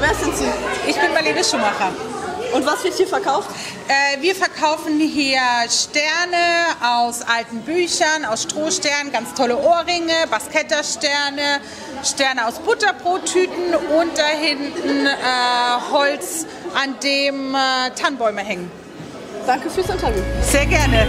wer sind Sie? Ich bin Marlene Schumacher. Und was wird hier verkauft? Wir verkaufen hier Sterne aus alten Büchern, aus Strohsternen, ganz tolle Ohrringe, Baskettersterne, Sterne aus Butterbrottüten und da hinten Holz, an dem Tannenbäume hängen. Danke fürs Interview. Sehr gerne.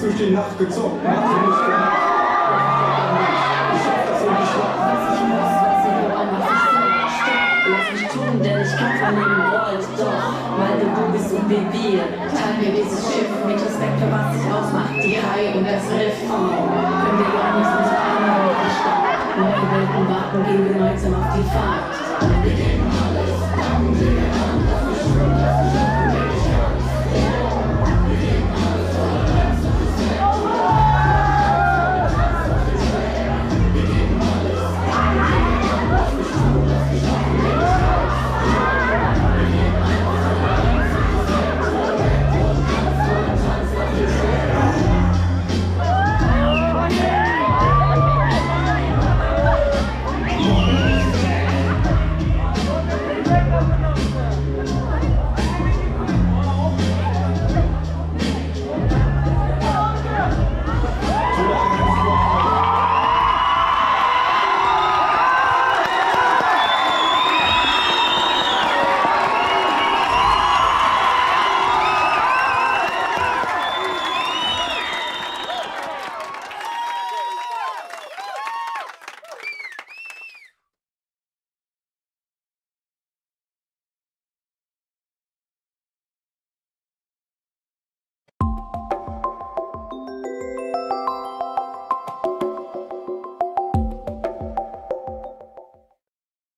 Durch die Nacht gezogen. Ich hab das so geschlafen. Lass mich tun, denn ich kämpfe an dem Gold. Doch, weil du bist und wie wir, teilen wir dieses Schiff mit Respekt für was sich ausmacht, die Reihe und das Riff. Können wir ja nicht unsere Arme hochgestreckt. Neue Welten warten, gehen gemeinsam auf die Fahrt.